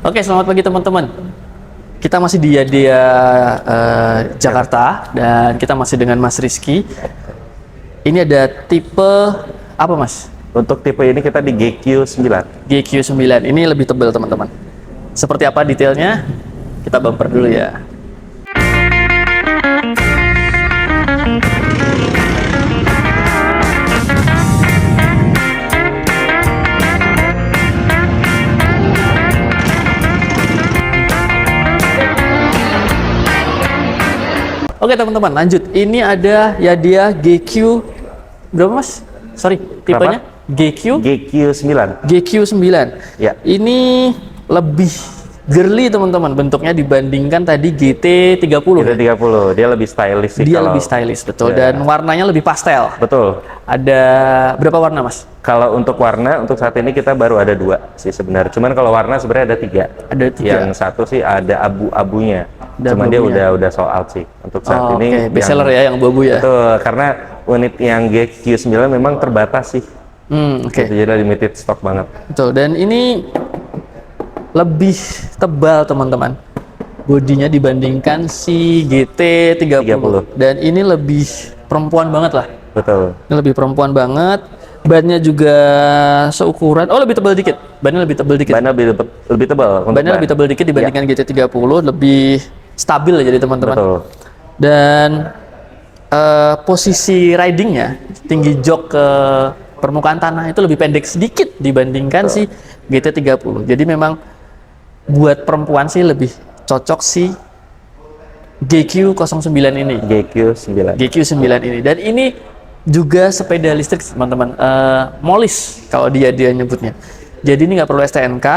Oke, selamat pagi teman-teman. Kita masih di Yadia Jakarta dan kita masih dengan Mas Rizky. Ini ada tipe apa, Mas? Untuk tipe ini kita di GQ9. GQ9. Ini lebih tebal, teman-teman. Seperti apa detailnya? Kita bumper dulu ya. Oke teman-teman, lanjut. Ini ada Yadia GQ berapa, Mas? Sorry, tipenya GQ9. GQ9. Ya. Ini lebih girly teman-teman bentuknya dibandingkan tadi GT30. GT30, dia lebih stylish sih. Dia lebih stylish, betul. Ya. Dan warnanya lebih pastel. Betul. Ada berapa warna, Mas? Kalau untuk warna, untuk saat ini kita baru ada 2 sih sebenarnya. Cuman kalau warna sebenarnya ada 3. Ada 3. Yang satu sih ada abu-abunya. Cuman dia udah sold out sih untuk saat ini. Best seller ya yang abu-abu ya. Betul, karena unit yang GQ9 memang terbatas sih. Oke. Jadi limited stock banget. Betul. Dan ini lebih tebal teman-teman bodinya dibandingkan si GT30. Dan ini lebih perempuan banget lah. Betul. Ini lebih perempuan banget. Bannya juga seukuran. Oh, lebih tebal dikit. Bannya lebih tebal dikit. Bannya lebih tebal. Bannya lebih tebal dikit dibandingkan GT30. Lebih stabil ya jadi teman-teman. Betul. Dan posisi ridingnya, tinggi jok ke permukaan tanah itu lebih pendek sedikit dibandingkan si GT30. Jadi memang buat perempuan sih lebih cocok si GQ09 ini. GQ9 ini. Dan ini juga sepeda listrik teman-teman, molis kalau dia nyebutnya. Jadi ini nggak perlu STNK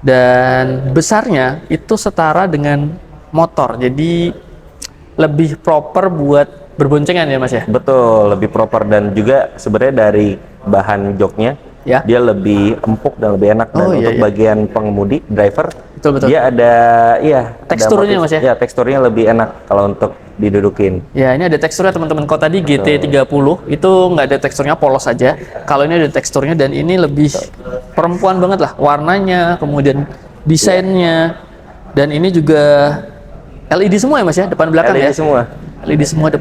dan besarnya itu setara dengan motor. Jadi lebih proper buat berboncengan ya, Mas ya. Betul, lebih proper dan juga sebenarnya dari bahan joknya ya, dia lebih empuk dan lebih enak. Dan untuk bagian pengemudi, driver, betul. Dia ada teksturnya, Mas ya. Ya, teksturnya lebih enak kalau untuk didudukin. Ya, ini ada teksturnya teman-teman. Kalau tadi GT30 itu nggak ada teksturnya, polos saja. Kalau ini ada teksturnya dan ini lebih perempuan banget lah. Warnanya, kemudian desainnya, dan ini juga LED semua ya, Mas ya, depan belakang ya. LED semua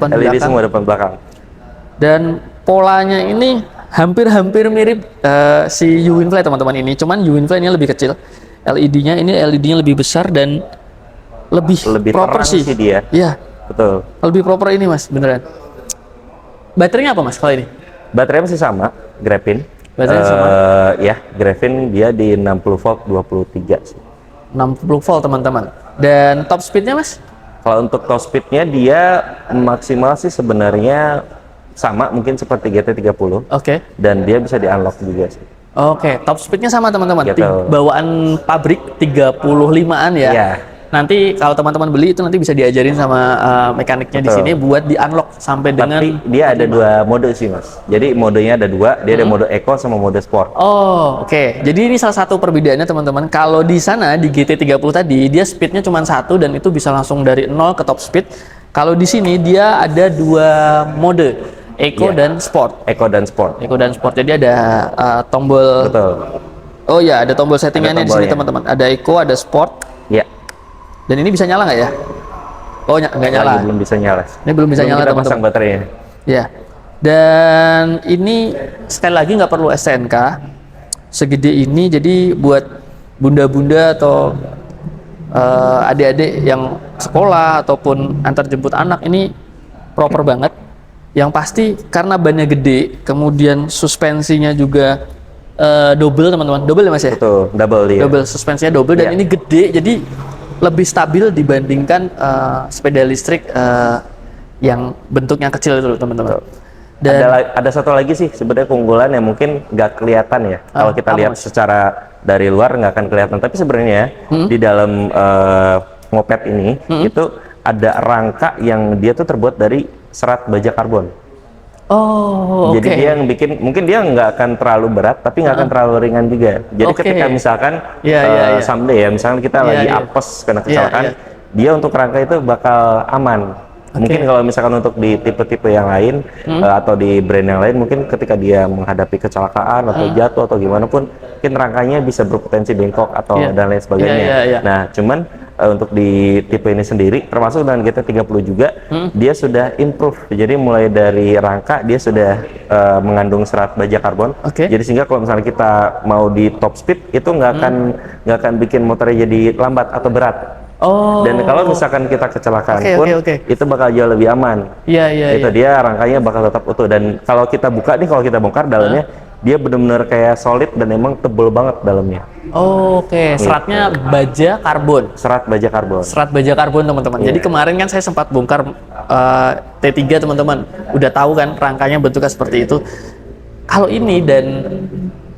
depan belakang. Dan polanya ini hampir mirip si U-Winfly teman-teman ini. Cuman U-Winfly ini lebih kecil. LED-nya lebih besar dan lebih proper sih dia. Iya. Betul. Lebih proper ini, Mas, beneran. Baterainya apa, Mas, kalau ini? Baterainya masih sama, Graphene. Baterainya sama? Ya, Graphene dia di 60 volt 23 sih. 60 volt, teman-teman. Dan top speednya, Mas? Kalau untuk top speednya dia maksimal sih sebenarnya sama, mungkin seperti GT30. Oke. Dan dia bisa di-unlock juga sih. Oke, top speednya sama teman-teman. Gitu. Bawaan pabrik 35-an ya. Iya. Nanti kalau teman-teman beli itu nanti bisa diajarin sama mekaniknya di sini buat di-unlock sampai dengan. Tapi dia ada 2 mode sih, Mas. Jadi modenya ada 2, dia ada mode Eco sama mode Sport. Oh, oke. Jadi ini salah satu perbedaannya teman-teman. Kalau di sana di GT30 tadi dia speednya cuma 1 dan itu bisa langsung dari 0 ke top speed. Kalau di sini dia ada 2 mode, Eco dan Sport. Eco dan Sport. Jadi ada tombol. Betul. Oh ya, ada tombol settingannya di sini teman-teman. Ada Eco, ada Sport. Ya. Dan ini bisa nyala nggak ya? Oh, nggak nyala. Belum bisa nyala. Ini belum bisa nyala, teman-teman. Pasang baterainya. Ya. Dan ini sekali lagi nggak perlu STNK. Segede ini, jadi buat bunda-bunda atau adik-adik yang sekolah ataupun antar jemput anak ini proper banget. Yang pasti karena bannya gede, kemudian suspensinya juga double teman-teman. Double ya, Mas ya? Betul, double dia. Double, suspensinya double dan ini gede, jadi lebih stabil dibandingkan sepeda listrik yang bentuknya kecil itu, teman-teman. Dan ada satu lagi sih sebenarnya keunggulan yang mungkin nggak kelihatan ya. Kalau kita lihat secara dari luar nggak akan kelihatan, tapi sebenarnya di dalam moped ini itu ada rangka yang dia tuh terbuat dari serat baja karbon. Oh, jadi dia yang bikin, mungkin dia nggak akan terlalu berat, tapi nggak akan terlalu ringan juga. Jadi ketika misalkan someday ya, misalkan kita lagi apes karena kecelakaan, dia untuk rangka itu bakal aman. Mungkin kalau misalkan untuk di tipe-tipe yang lain atau di brand yang lain, mungkin ketika dia menghadapi kecelakaan atau jatuh atau gimana pun, mungkin rangkanya bisa berpotensi bengkok atau dan lain sebagainya. Nah, cuman untuk di tipe ini sendiri, termasuk dengan GT30 juga, dia sudah improve. Jadi mulai dari rangka dia sudah mengandung serat baja karbon. Jadi sehingga kalau misalnya kita mau di top speed itu nggak akan bikin motornya jadi lambat atau berat. Dan kalau misalkan kita kecelakaan itu bakal jauh lebih aman. Itu dia rangkanya bakal tetap utuh. Dan kalau kita buka nih, kalau kita bongkar dalamnya, dia benar-benar kayak solid dan emang tebel banget dalamnya. Seratnya baja karbon. Serat baja karbon. Serat baja karbon teman-teman. Jadi kemarin kan saya sempat bongkar T3 teman-teman. Udah tahu kan rangkanya bentuknya seperti itu. Kalau ini dan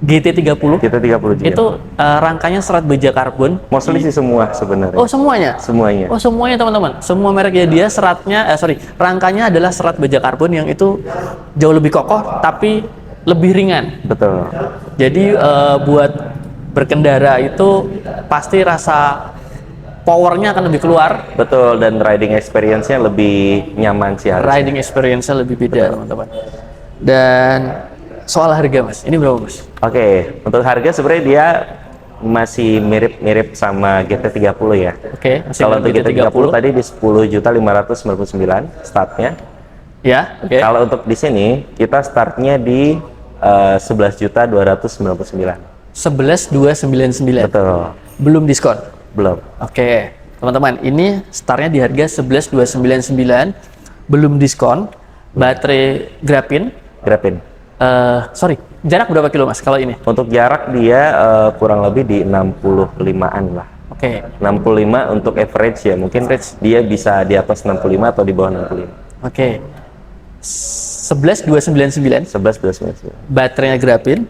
GT30 juga. Itu rangkanya serat baja karbon. Mostly sih semua sebenarnya. Semuanya? Semuanya. Semuanya teman-teman. Semua merek dia seratnya, rangkanya adalah serat baja karbon yang itu jauh lebih kokoh tapi lebih ringan. Betul. Jadi buat berkendara itu pasti rasa powernya akan lebih keluar. Betul, dan riding experience-nya lebih nyaman sih harusnya. Riding experience-nya lebih beda teman-teman. Dan soal harga mas, ini berapa mas? Untuk harga sebenarnya dia masih mirip-mirip sama GT30 ya. Kalau untuk GT30 tadi di 10.599 startnya. Kalau untuk di sini kita startnya di 11.299. 11.299. Betul. Belum diskon? Belum. Teman-teman, ini startnya di harga 11.299, belum diskon. Baterai Grapin. Jarak berapa kilo mas kalau ini? Untuk jarak dia kurang lebih di 65-an lah. 65 untuk average ya, mungkin dia bisa di atas 65 atau di bawah 65. 11.299. Baterainya Grapin.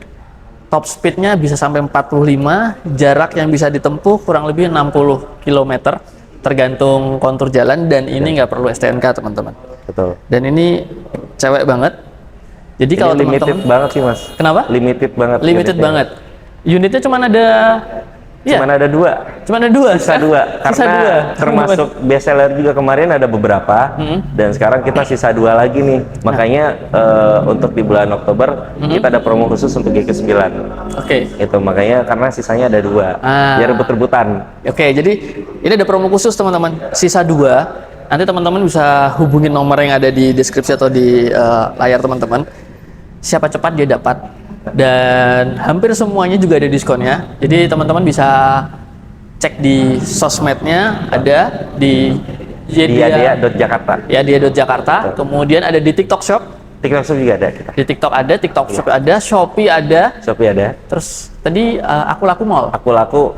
Top speednya bisa sampai 45, jarak yang bisa ditempuh kurang lebih 60 km tergantung kontur jalan, dan ini nggak perlu STNK teman-teman. Betul. Dan ini cewek banget. Jadi ini kalau limited banget sih mas. Kenapa? Limited banget. Unitnya cuma ada dua. Sisa dua. Karena termasuk best seller juga kemarin ada beberapa, dan sekarang kita sisa 2 lagi nih. Makanya untuk di bulan Oktober kita ada promo khusus untuk GQ9. Itu makanya karena sisanya ada 2. Biar rebut-rebutan. Jadi ini ada promo khusus teman-teman. Sisa 2. Nanti teman-teman bisa hubungin nomor yang ada di deskripsi atau di layar teman-teman. Siapa cepat dia dapat. Dan hampir semuanya juga ada diskonnya. Jadi teman-teman bisa cek di sosmednya, ada di Yadia.Jakarta. Yadia.Jakarta. Kemudian ada di TikTok Shop. TikTok Shop juga ada kita. Di TikTok ada, TikTok Shop ada, Shopee ada. Terus tadi Aku Laku Mall.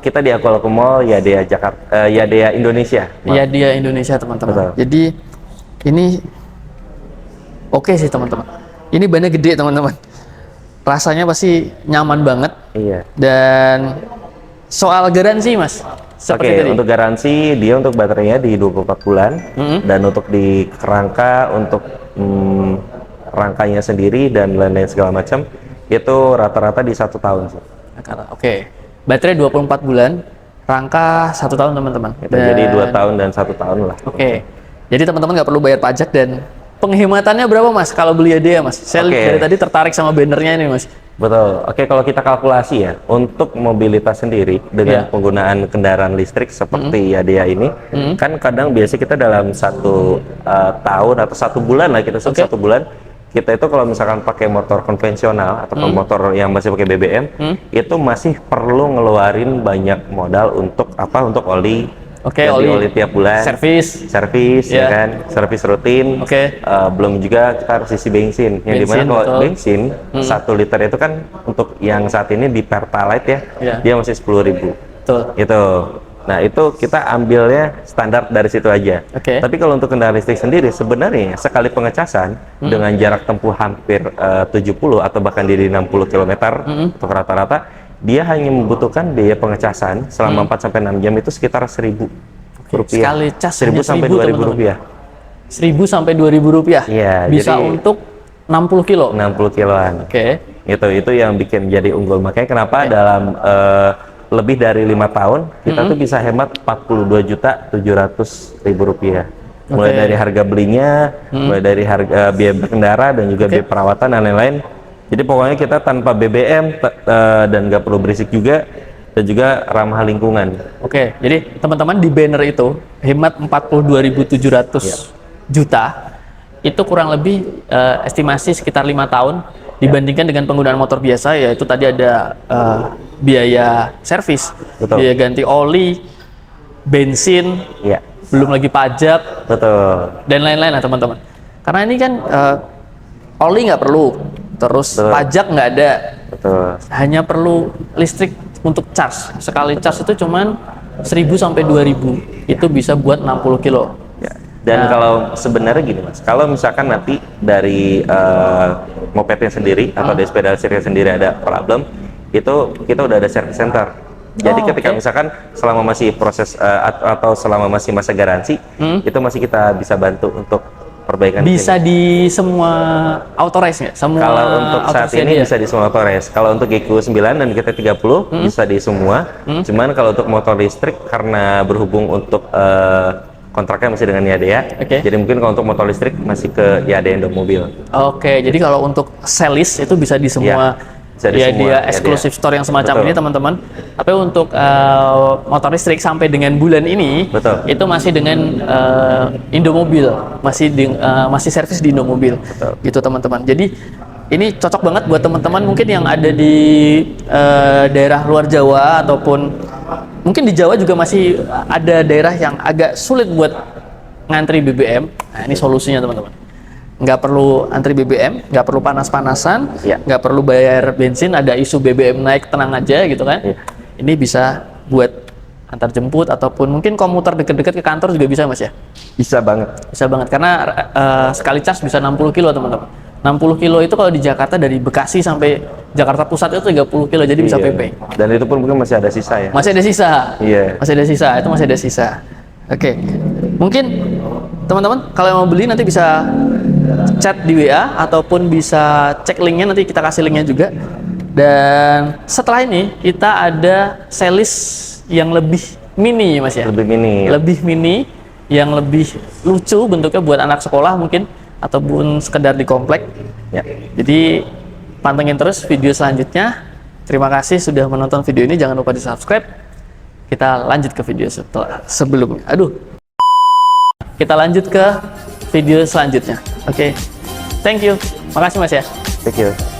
Kita di Aku Laku Mall, Yadia Jakarta, Yadia Indonesia. Yadia Indonesia teman-teman. Jadi ini oke sih teman-teman. Ini bannya gede teman-teman. Rasanya pasti nyaman banget. Dan soal garansi mas. Untuk garansi dia untuk baterainya di 24 bulan. Dan untuk di kerangka, untuk rangkanya sendiri dan lain-lain segala macam itu rata-rata di 1 tahun sih. Baterai 24 bulan, rangka 1 tahun teman-teman. Jadi 2 tahun dan 1 tahun lah. Jadi teman-teman nggak perlu bayar pajak. Dan penghematannya berapa mas kalau beli Yadia mas? Saya dari tadi tertarik sama bannernya ini mas. Betul. Kalau kita kalkulasi ya, untuk mobilitas sendiri dengan penggunaan kendaraan listrik seperti Yadia ini, kan kadang biasa kita dalam 1 tahun atau 1 bulan lah, kita 1 bulan, kita itu kalau misalkan pakai motor konvensional atau motor yang masih pakai BBM, itu masih perlu ngeluarin banyak modal untuk oli. Oli tiap bulan. Servis ya kan, servis rutin. Belum juga kita harus isi bensin. Yang dimana kalau bensin 1 liter itu kan untuk yang saat ini di Pertalite ya, dia masih 10.000. Itu. Nah itu kita ambilnya standar dari situ aja. Tapi kalau untuk kendaraan listrik sendiri sebenarnya sekali pengecasan dengan jarak tempuh hampir 70 atau bahkan di 60 km untuk rata-rata, dia hanya membutuhkan biaya pengecasan selama 4-6 jam itu sekitar 1.000 rupiah. Sekali cas 1.000 sampai 2.000 rupiah. 1.000 sampai 2.000 rupiah. Bisa jadi untuk 60 kilo. 60 kiloan. Itu yang bikin jadi unggul. Makanya kenapa dalam lebih dari 5 tahun kita tuh bisa hemat 42.700.000 rupiah. mulai dari harga belinya, mulai dari harga biaya berkendara dan juga biaya perawatan dan lain-lain. Jadi pokoknya kita tanpa BBM dan nggak perlu berisik juga, dan juga ramah lingkungan. Oke, jadi teman-teman di banner itu hemat 42.700 juta, itu kurang lebih estimasi sekitar 5 tahun dibandingkan dengan penggunaan motor biasa, yaitu tadi ada biaya servis, biaya ganti oli, bensin, belum lagi pajak, dan lain-lain lah teman-teman. Karena ini kan oli nggak perlu, terus pajak nggak ada, hanya perlu listrik untuk charge. Sekali charge itu cuman 1.000 sampai 2.000, itu bisa buat 60 kilo. Dan kalau sebenarnya gini Mas, kalau misalkan nanti dari mopednya sendiri atau dari sepeda listriknya sendiri ada problem, itu kita udah ada service center. Jadi ketika misalkan selama masih proses atau selama masih masa garansi, itu masih kita bisa bantu untuk perbaikan. Bisa di semua Auto-Race nggak? Semua. Kalau untuk saat ini bisa di semua Auto-Race. Kalau untuk GQ9 dan GT30 bisa di semua. Cuman kalau untuk motor listrik, karena berhubung untuk kontraknya masih dengan Yadea, jadi mungkin kalau untuk motor listrik masih ke Yadea Indomobil. Jadi kalau untuk selis itu bisa di semua. Dia eksklusif store yang semacam ini teman-teman. Tapi untuk motor listrik sampai dengan bulan ini, itu masih dengan Indomobil, masih servis di Indomobil, gitu teman-teman. Jadi ini cocok banget buat teman-teman mungkin yang ada di daerah luar Jawa, ataupun mungkin di Jawa juga masih ada daerah yang agak sulit buat ngantri BBM. Nah, ini solusinya teman-teman. Nggak perlu antri BBM, nggak perlu panas-panasan, nggak perlu bayar bensin, ada isu BBM naik, tenang aja gitu kan. Ini bisa buat antar jemput, ataupun mungkin komuter deket-deket ke kantor juga bisa Mas ya? Bisa banget. Bisa banget, karena sekali charge bisa 60 kilo teman-teman. 60 kilo itu kalau di Jakarta dari Bekasi sampai Jakarta Pusat itu 30 kilo, jadi bisa PP. Dan itu pun mungkin masih ada sisa ya? Masih ada sisa. Masih ada sisa, itu masih ada sisa. Mungkin teman-teman kalau mau beli nanti bisa chat di WA, ataupun bisa cek linknya, nanti kita kasih linknya juga. Dan setelah ini kita ada series yang lebih mini Mas ya? Lebih mini, yang lebih lucu bentuknya buat anak sekolah mungkin, ataupun sekedar di komplek. Jadi pantengin terus video selanjutnya. Terima kasih sudah menonton video ini, jangan lupa di subscribe. Kita lanjut ke video sebelumnya. Kita lanjut ke video selanjutnya. Thank you. Makasih Mas ya. Thank you.